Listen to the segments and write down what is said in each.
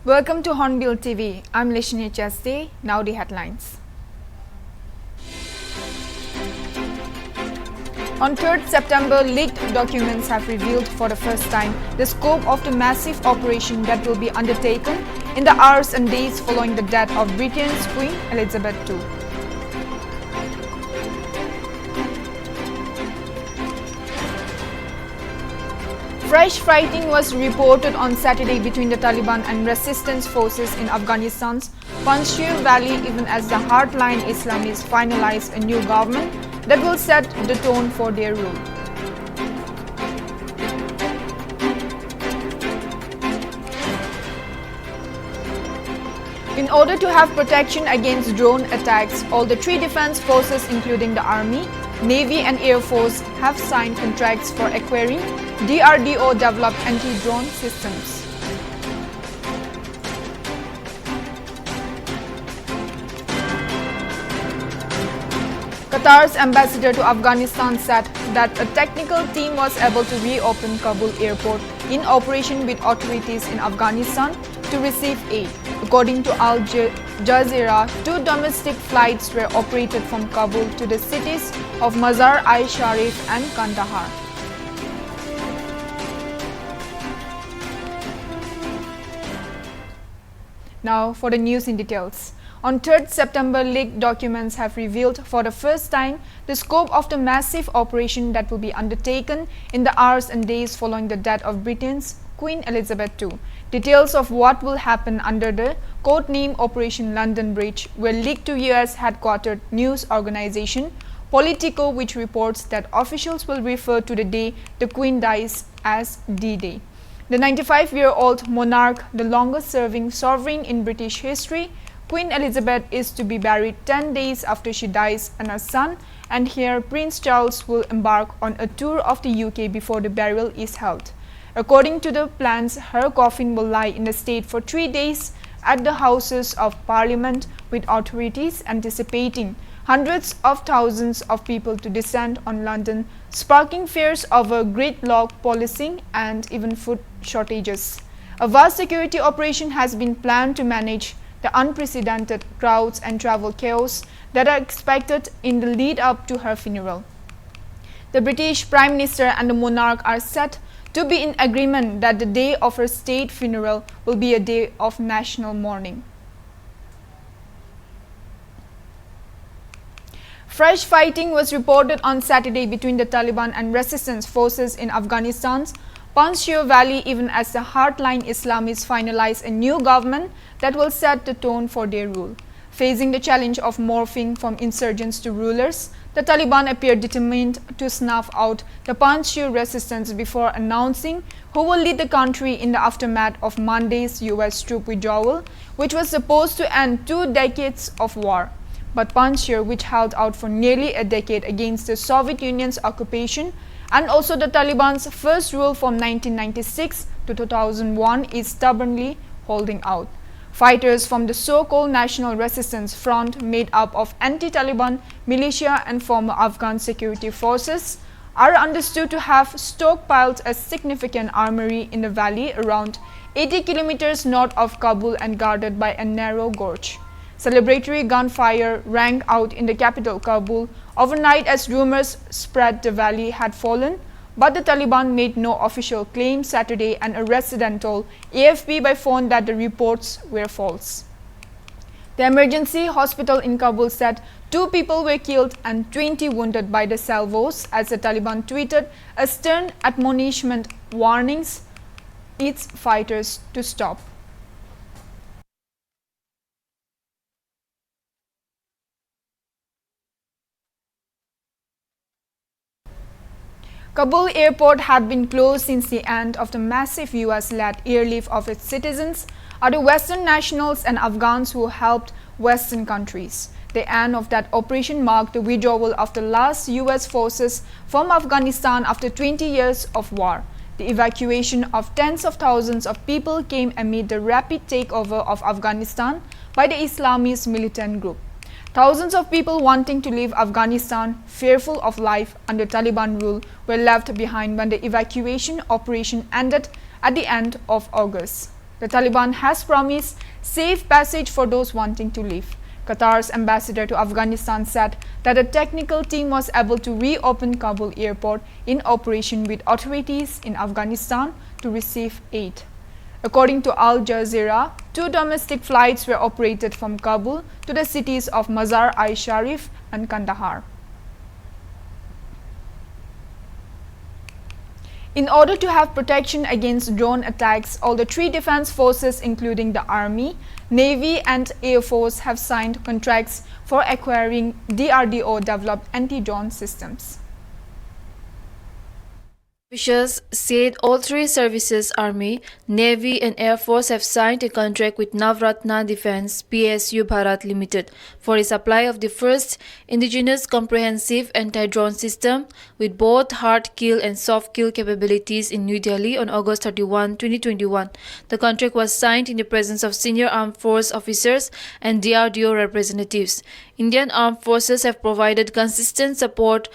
Welcome to Hornbilltv. I'm Lishni Chaste. Now the headlines. On 3rd September, leaked documents have revealed for the first time the scope of the massive operation that will be undertaken in the hours and days following the death of Britain's Queen Elizabeth II. Fresh fighting was reported on Saturday between the Taliban and resistance forces in Afghanistan's Panjshir Valley, even as the hardline Islamists finalize a new government that will set the tone for their rule. In order to have protection against drone attacks, all the three defense forces, including the Army, Navy and Air Force, have signed contracts for acquiring DRDO-developed anti-drone systems. Qatar's ambassador to Afghanistan said that a technical team was able to reopen Kabul airport in operation with authorities in Afghanistan to receive aid. According to Al Jazeera, 2 domestic flights were operated from Kabul to the cities of Mazar-i-Sharif and Kandahar. Now for the news in details. On 3rd September, leaked documents have revealed for the first time the scope of the massive operation that will be undertaken in the hours and days following the death of Britain's Queen Elizabeth II. Details of what will happen under the codename Operation London Bridge were leaked to US headquartered news organization Politico, which reports that officials will refer to the day the Queen dies as D-Day. The 95-year-old monarch, the longest-serving sovereign in British history, Queen Elizabeth is to be buried 10 days after she dies, and her son and heir Prince Charles will embark on a tour of the UK before the burial is held. According to the plans, her coffin will lie in the state for 3 days at the Houses of Parliament, with authorities anticipating hundreds of thousands of people to descend on London, sparking fears over gridlock policing and even food shortages. A vast security operation has been planned to manage the unprecedented crowds and travel chaos that are expected in the lead-up to her funeral. The British Prime Minister and the monarch are set to be in agreement that the day of her state funeral will be a day of national mourning. Fresh fighting was reported on Saturday between the Taliban and resistance forces in Afghanistan's Panjshir Valley, even as the hardline Islamists finalize a new government that will set the tone for their rule. Facing the challenge of morphing from insurgents to rulers, the Taliban appear determined to snuff out the Panjshir resistance before announcing who will lead the country in the aftermath of Monday's US troop withdrawal, which was supposed to end 2 decades of war. But Panjshir, which held out for nearly a decade against the Soviet Union's occupation, and also the Taliban's first rule from 1996 to 2001, is stubbornly holding out. Fighters from the so-called National Resistance Front, made up of anti-Taliban militia and former Afghan security forces, are understood to have stockpiled a significant armory in the valley around 80 kilometers north of Kabul and guarded by a narrow gorge. Celebratory gunfire rang out in the capital Kabul overnight as rumors spread the valley had fallen, but the Taliban made no official claim Saturday, and a resident told AFP by phone that the reports were false. The emergency hospital in Kabul said 2 people were killed and 20 wounded by the salvos, as the Taliban tweeted a stern admonishment warnings its fighters to stop. Kabul airport had been closed since the end of the massive US-led airlift of its citizens are the Western nationals and Afghans who helped Western countries. The end of that operation marked the withdrawal of the last US forces from Afghanistan after 20 years of war. The evacuation of tens of thousands of people came amid the rapid takeover of Afghanistan by the Islamist militant group. Thousands of people wanting to leave Afghanistan, fearful of life under Taliban rule, were left behind when the evacuation operation ended at the end of August. The Taliban has promised safe passage for those wanting to leave. Qatar's ambassador to Afghanistan said that a technical team was able to reopen Kabul airport in operation with authorities in Afghanistan to receive aid. According to Al Jazeera, 2 domestic flights were operated from Kabul to the cities of Mazar-i-Sharif and Kandahar. In order to have protection against drone attacks, all the 3 defense forces, including the Army, Navy and Air Force, have signed contracts for acquiring DRDO-developed anti-drone systems. Officials said all 3 services, Army, Navy and Air Force, have signed a contract with Navratna Defence PSU Bharat Limited for a supply of the first indigenous comprehensive anti-drone system with both hard kill and soft kill capabilities in New Delhi on August 31, 2021. The contract was signed in the presence of senior armed force officers and DRDO representatives. Indian armed forces have provided consistent support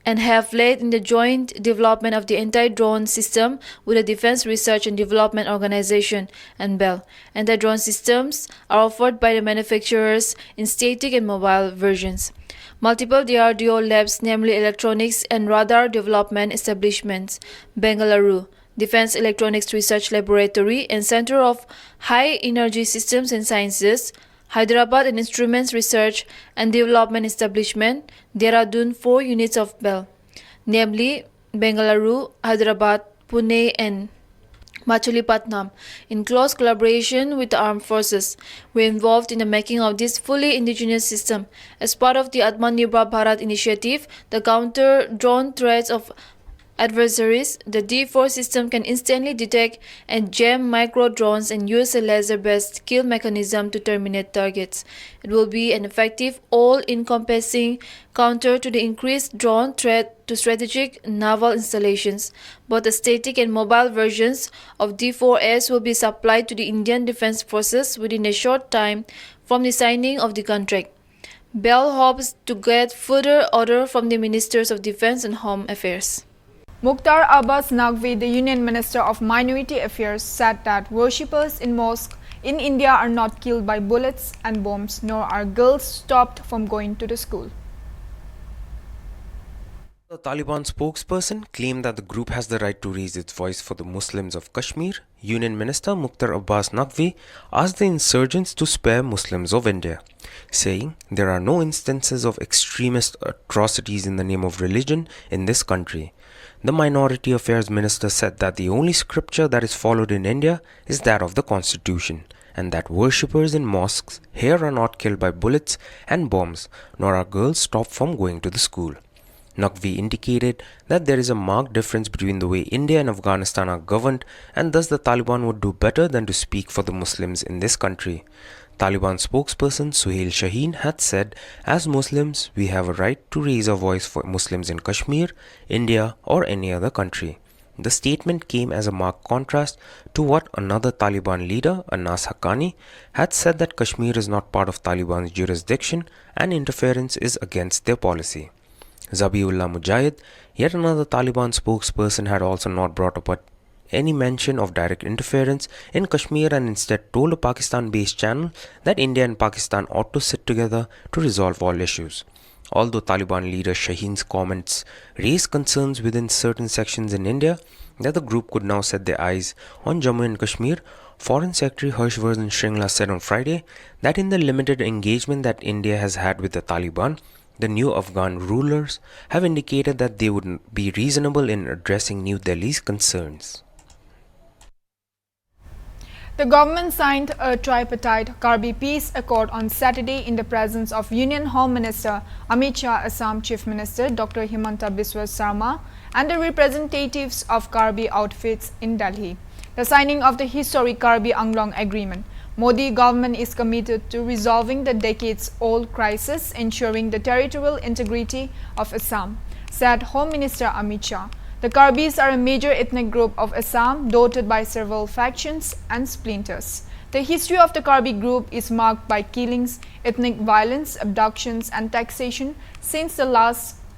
and have led in the joint development of the anti-drone system with the Defense Research and Development Organization and BEL. Anti-drone systems are offered by the manufacturers in static and mobile versions. Multiple DRDO labs, namely Electronics and Radar Development Establishments, Bengaluru, Defense Electronics Research Laboratory and Center of High Energy Systems and Sciences, Hyderabad and Instruments Research and Development Establishment, Dehradun 4 units of BEL, namely Bengaluru, Hyderabad, Pune and Machilipatnam, in close collaboration with the armed forces, were involved in the making of this fully indigenous system. As part of the Atmanirbhar Bharat initiative, the counter-drone threats of adversaries, the D4 system can instantly detect and jam micro-drones and use a laser-based kill mechanism to terminate targets. It will be an effective, all-encompassing counter to the increased drone threat to strategic naval installations. Both the static and mobile versions of D4S will be supplied to the Indian Defence Forces within a short time from the signing of the contract. BEL hopes to get further order from the Ministers of Defence and Home Affairs. Mukhtar Abbas Naqvi, the Union Minister of Minority Affairs, said that worshippers in mosques in India are not killed by bullets and bombs, nor are girls stopped from going to the school. The Taliban spokesperson claimed that the group has the right to raise its voice for the Muslims of Kashmir. Union Minister Mukhtar Abbas Naqvi asked the insurgents to spare Muslims of India, saying there are no instances of extremist atrocities in the name of religion in this country. The Minority Affairs Minister said that the only scripture that is followed in India is that of the Constitution, and that worshippers in mosques here are not killed by bullets and bombs, nor are girls stopped from going to the school. Naqvi indicated that there is a marked difference between the way India and Afghanistan are governed, and thus the Taliban would do better than to speak for the Muslims in this country. Taliban spokesperson Suhail Shaheen had said, as Muslims, we have a right to raise our voice for Muslims in Kashmir, India or any other country. The statement came as a marked contrast to what another Taliban leader, Anas Haqqani, had said that Kashmir is not part of Taliban's jurisdiction and interference is against their policy. Zabiullah Mujahid, yet another Taliban spokesperson, had also not brought up any mention of direct interference in Kashmir and instead told a Pakistan-based channel that India and Pakistan ought to sit together to resolve all issues. Although Taliban leader Shaheen's comments raised concerns within certain sections in India that the group could now set their eyes on Jammu and Kashmir, Foreign Secretary Harshvardhan Shringla said on Friday that in the limited engagement that India has had with the Taliban, the new Afghan rulers have indicated that they would be reasonable in addressing New Delhi's concerns. The government signed a tripartite Karbi peace accord on Saturday in the presence of Union Home Minister Amit Shah, Assam Chief Minister Dr. Himanta Biswa Sarma and the representatives of Karbi outfits in Delhi. The signing of the historic Karbi Anglong Agreement. Modi government is committed to resolving the decades-old crisis, ensuring the territorial integrity of Assam, said Home Minister Amit Shah. The Karbis are a major ethnic group of Assam, dotted by several factions and splinters. The history of the Karbi group is marked by killings, ethnic violence, abductions and taxation since the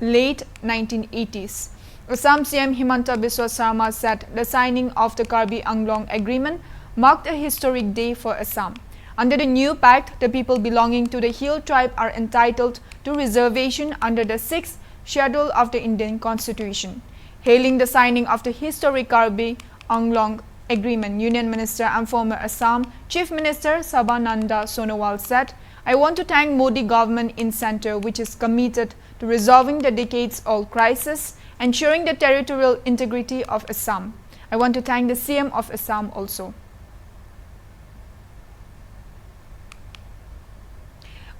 late 1980s. Assam CM Himanta Biswa Sarma said the signing of the Karbi Anglong Agreement marked a historic day for Assam. Under the new pact, the people belonging to the Hill tribe are entitled to reservation under the 6th schedule of the Indian Constitution. Hailing the signing of the historic Karbi Anglong Agreement, Union Minister and former Assam Chief Minister Sabananda Sonowal said, "I want to thank Modi government in centre, which is committed to resolving the decades-old crisis, ensuring the territorial integrity of Assam. I want to thank the CM of Assam also."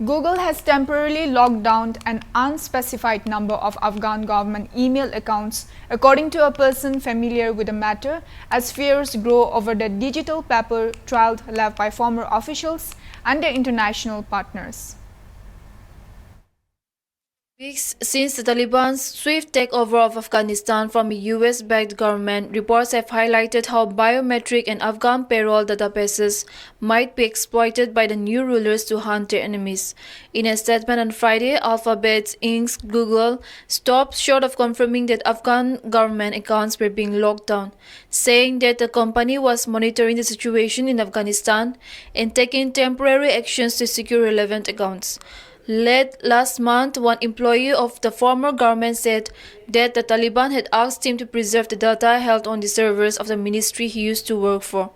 Google has temporarily locked down an unspecified number of Afghan government email accounts, according to a person familiar with the matter, as fears grow over the digital paper trail left by former officials and their international partners. Weeks since the Taliban's swift takeover of Afghanistan from a US-backed government, reports have highlighted how biometric and Afghan payroll databases might be exploited by the new rulers to hunt their enemies. In a statement on Friday, Alphabet Inc.'s Google stopped short of confirming that Afghan government accounts were being locked down, saying that the company was monitoring the situation in Afghanistan and taking temporary actions to secure relevant accounts. Late last month, one employee of the former government said that the Taliban had asked him to preserve the data held on the servers of the ministry he used to work for.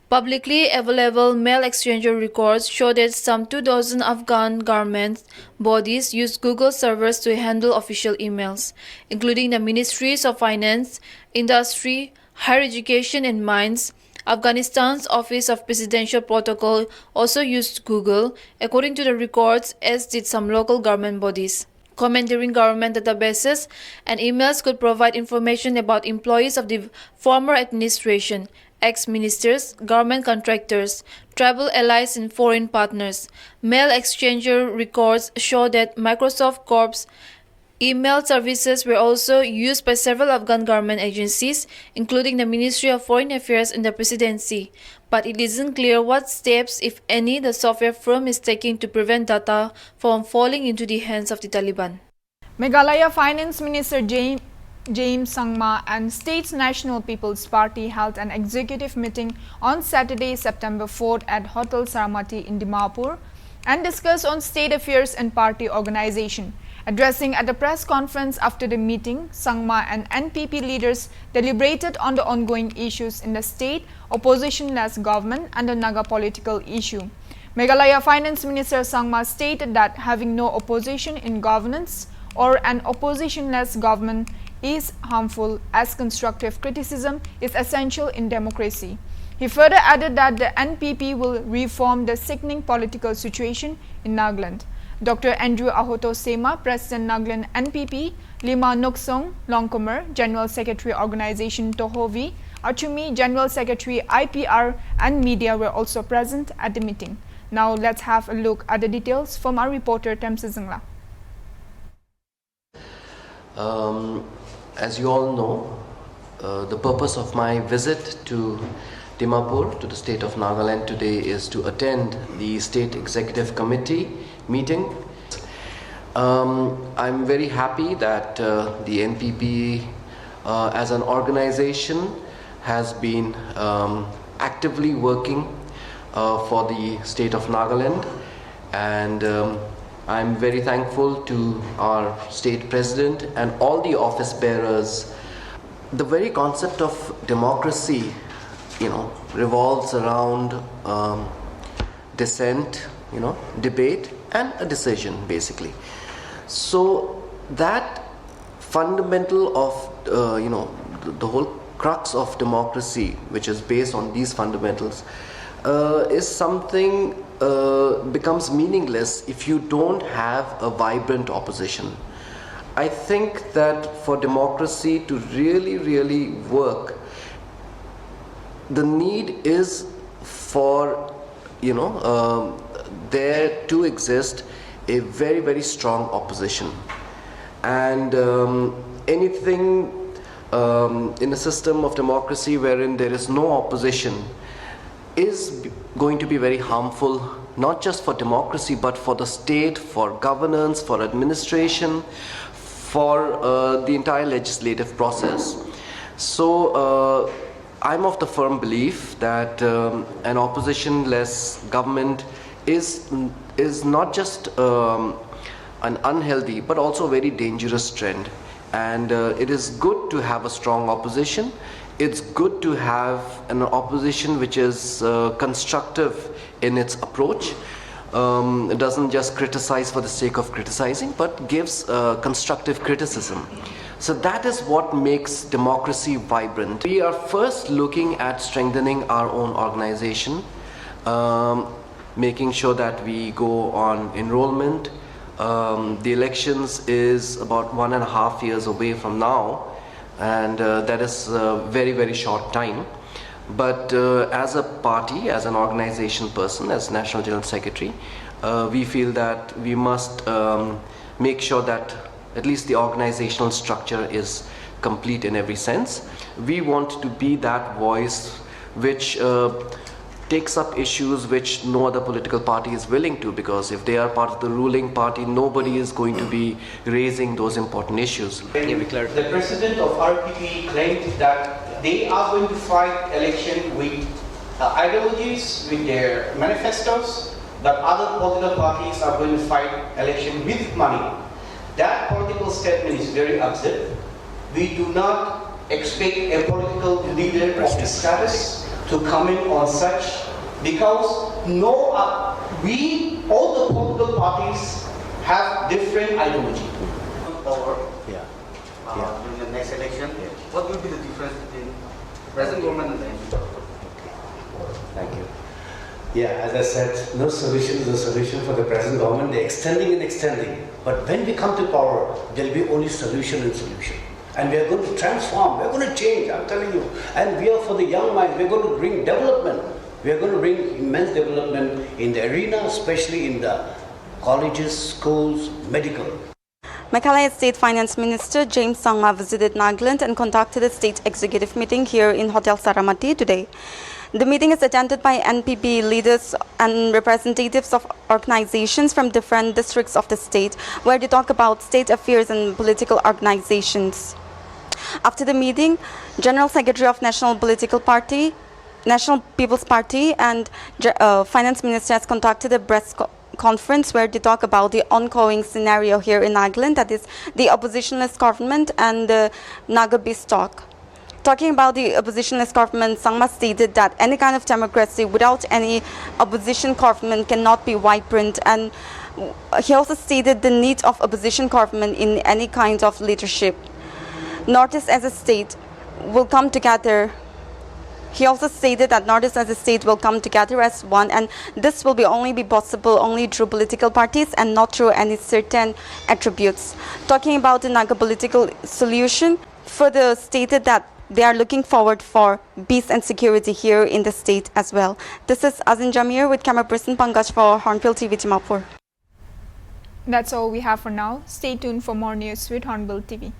Publicly available mail exchanger records show that some 2,000 Afghan government bodies used Google servers to handle official emails, including the Ministries of Finance, Industry, Higher Education and Mines. Afghanistan's Office of Presidential Protocol also used Google, according to the records, as did some local government bodies. Commandeering government databases and emails could provide information about employees of the former administration, ex-ministers, government contractors, tribal allies and foreign partners. Mail exchanger records show that Microsoft Corp's email services were also used by several Afghan government agencies, including the Ministry of Foreign Affairs and the Presidency. But it isn't clear what steps, if any, the software firm is taking to prevent data from falling into the hands of the Taliban. Meghalaya Finance Minister James Sangma and State's National People's Party held an executive meeting on Saturday, September 4th at Hotel Saramati in Dimapur and discussed on state affairs and party organization. Addressing at a press conference after the meeting, Sangma and NPP leaders deliberated on the ongoing issues in the state, opposition-less government and the Naga political issue. Meghalaya Finance Minister Sangma stated that having no opposition in governance or an opposition-less government is harmful, as constructive criticism is essential in democracy. He further added that the NPP will reform the sickening political situation in Nagaland. Dr. Andrew Ahoto Sema, President Nagaland NPP, Lima Nuksong Longkomer, General Secretary Organization Tohovi, Achumi, General Secretary IPR and media were also present at the meeting. Now let's have a look at the details from our reporter Temsi Zingla. As you all know, the purpose of my visit to Dimapur, to the state of Nagaland today, is to attend the State Executive Committee meeting. I'm very happy that the NPP as an organization has been actively working for the state of Nagaland, and I'm very thankful to our state president and all the office bearers. The very concept of democracy, revolves around dissent, debate and a decision, basically. So that fundamental of the whole crux of democracy, which is based on these fundamentals, is something becomes meaningless if you don't have a vibrant opposition. I think that for democracy to really work, the need is for there to exist a very strong opposition, and anything in a system of democracy wherein there is no opposition is going to be very harmful, not just for democracy but for the state, for governance, for administration, for the entire legislative process. So I'm of the firm belief that an opposition-less government is not just an unhealthy but also a very dangerous trend. And it is good to have a strong opposition. It's good to have an opposition which is constructive in its approach. It doesn't just criticize for the sake of criticizing, but gives constructive criticism. So that is what makes democracy vibrant. We are first looking at strengthening our own organization, making sure that we go on enrollment. The elections is about 1.5 years away from now, and that is a very, very short time. But as a party, as an organization person, as National General Secretary, we feel that we must make sure that at least the organizational structure is complete in every sense. We want to be that voice which takes up issues which no other political party is willing to, because if they are part of the ruling party, nobody is going to be raising those important issues. The president of RPP claimed that they are going to fight election with ideologies, with their manifestos, that other political parties are going to fight election with money. That political statement is very absurd. We do not expect a political leader of this status to comment on such, because all the political parties have different ideology. Power during the next election, what will be the difference between present government and the MP? Thank you. Yeah, as I said, no solution is a solution for the present government. They're extending and extending. But when we come to power, there'll be only solution and solution. And we are going to transform, we are going to change, I'm telling you. And we are for the young mind, we are going to bring development. We are going to bring immense development in the arena, especially in the colleges, schools, medical. Meghalaya State Finance Minister James Sangma visited Nagaland and conducted a state executive meeting here in Hotel Saramati today. The meeting is attended by NPP leaders and representatives of organizations from different districts of the state, where they talk about state affairs and political organizations. After the meeting, General Secretary of National People's Party and Finance Minister has conducted a press conference where they talk about the ongoing scenario here in Nagaland, that is the oppositionless government and the Naga Beast talk. Talking about the oppositionless government, Sangma stated that any kind of democracy without any opposition government cannot be vibrant, and he also stated the need of opposition government in any kind of leadership. Northeast as a state will come together. He also stated that Northeast as a state will come together as one, and this will only be possible only through political parties and not through any certain attributes. Talking about the Naga political solution, further stated that they are looking forward for peace and security here in the state as well. This is Azin Jamir with camera person Pankaj for Hornbilltv Dimapur. That's all we have for now. Stay tuned for more news with Hornbilltv.